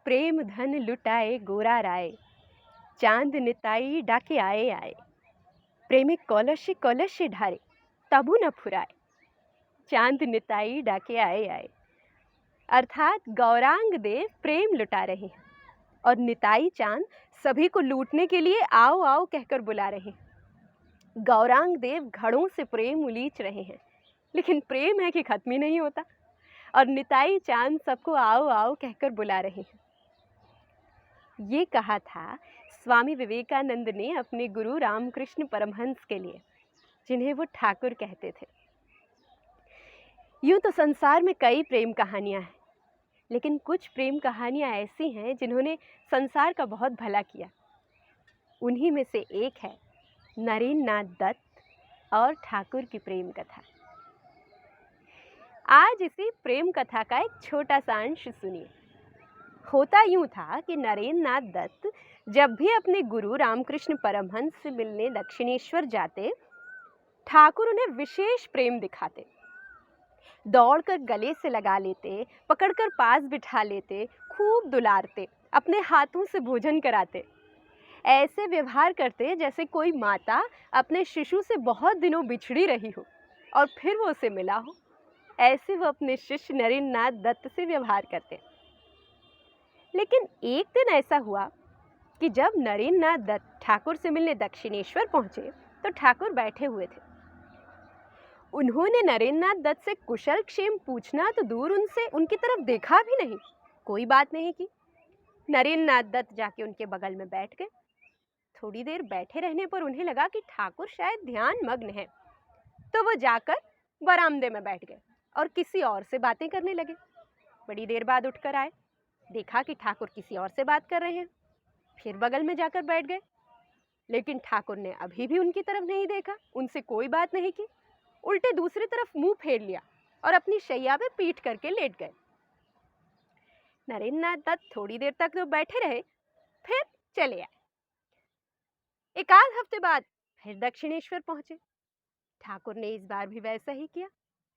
प्रेम धन लुटाए गोरा राय, चांद निताई डाके आए आए। प्रेमे कौलशे कौलशे ढारे, तबु न फुराए, चांद निताई डाके आए आए। अर्थात गौरांग देव प्रेम लुटा रहे हैं और निताई चांद सभी को लूटने के लिए आओ आओ कहकर बुला रहे हैं। गौरांग देव घड़ों से प्रेम उलीच रहे हैं, लेकिन प्रेम है कि खत्म ही नहीं होता, और निताई चांद सबको आओ आओ कहकर बुला रहे हैं। ये कहा था स्वामी विवेकानंद ने अपने गुरु रामकृष्ण परमहंस के लिए, जिन्हें वो ठाकुर कहते थे। यूं तो संसार में कई प्रेम कहानियां हैं, लेकिन कुछ प्रेम कहानियां ऐसी हैं जिन्होंने संसार का बहुत भला किया। उन्हीं में से एक है नरेंद्र नाथ दत्त और ठाकुर की प्रेम कथा। आज इसी प्रेम कथा का एक छोटा सा अंश सुनिए। होता यूं था कि नरेंद्र नाथ दत्त जब भी अपने गुरु रामकृष्ण परमहंस से मिलने दक्षिणेश्वर जाते, ठाकुर उन्हें विशेष प्रेम दिखाते। दौड़कर गले से लगा लेते, पकड़कर पास बिठा लेते, खूब दुलारते, अपने हाथों से भोजन कराते। ऐसे व्यवहार करते जैसे कोई माता अपने शिशु से बहुत दिनों बिछड़ी रही हो और फिर वो उसे मिला हो। ऐसे वो अपने शिष्य नरेंद्र नाथ दत्त से व्यवहार करते। लेकिन एक दिन ऐसा हुआ कि जब नरेंद्र नाथ दत्त ठाकुर से मिलने दक्षिणेश्वर पहुंचे तो ठाकुर बैठे हुए थे। उन्होंने नरेंद्र नाथ दत्त से कुशल क्षेम पूछना तो दूर, उनसे उनकी तरफ देखा भी नहीं, कोई बात नहीं की। नरेंद्र नाथ दत्त जाके उनके बगल में बैठ गए। थोड़ी देर बैठे रहने पर उन्हें लगा कि ठाकुर शायद ध्यान मग्न है, तो वो जाकर बरामदे में बैठ गए और किसी और से बातें करने लगे। बड़ी देर बाद उठकर आए, देखा कि ठाकुर किसी और से बात कर रहे हैं, फिर बगल में जाकर बैठ गए। लेकिन ठाकुर ने अभी भी उनकी तरफ नहीं देखा, उनसे कोई बात नहीं की, उल्टे दूसरी तरफ मुंह फेर लिया और अपनी शैया पे पीठ करके लेट गए। नरेंद्र नाथ दत्त थोड़ी देर तक तो बैठे रहे, फिर चले आए। एक आध हफ्ते बाद फिर दक्षिणेश्वर पहुंचे। ठाकुर ने इस बार भी वैसा ही किया,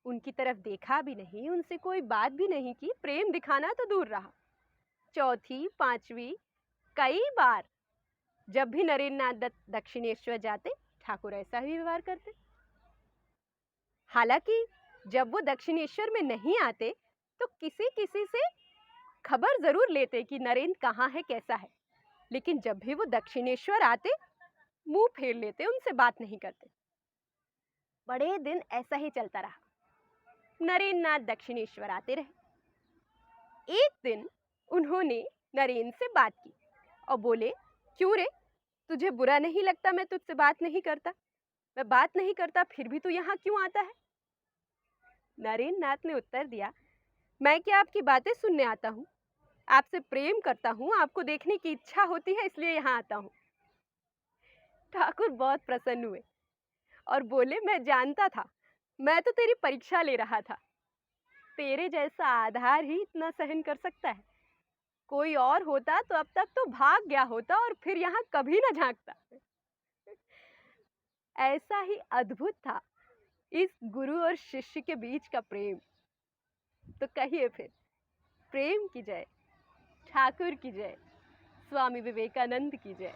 उनकी तरफ देखा भी नहीं, उनसे कोई बात भी नहीं की, प्रेम दिखाना तो दूर रहा। चौथी, पांचवी, कई बार जब भी नरेंद्र नाथ दत्त दक्षिणेश्वर जाते, ठाकुर ऐसा ही व्यवहार करते। हालांकि जब वो दक्षिणेश्वर में नहीं आते तो किसी किसी से खबर जरूर लेते कि नरेंद्र कहाँ है, कैसा है, लेकिन जब भी वो दक्षिणेश्वर आते मुंह फेर लेते, उनसे बात नहीं करते। बड़े दिन ऐसा ही चलता रहा। नरेंद्र नाथ दक्षिणेश्वर आते रहे। एक दिन उन्होंने नरेंद्र से बात की और बोले, क्यों रे, तुझे बुरा नहीं लगता मैं तुझसे बात नहीं करता? मैं बात नहीं करता फिर भी तू यहाँ क्यों आता है? नरेंद्र नाथ ने उत्तर दिया, मैं क्या आपकी बातें सुनने आता हूँ? आपसे प्रेम करता हूँ, आपको देखने की इच्छा होती है, इसलिए यहाँ आता हूँ। ठाकुर बहुत प्रसन्न हुए और बोले, मैं जानता था, मैं तो तेरी परीक्षा ले रहा था। तेरे जैसा आधार ही इतना सहन कर सकता है। कोई और होता तो अब तक तो भाग गया होता और फिर यहाँ कभी ना झांकता। ऐसा ही अद्भुत था इस गुरु और शिष्य के बीच का प्रेम। तो कहिए फिर, प्रेम की जय, ठाकुर की जय, स्वामी विवेकानंद की जय।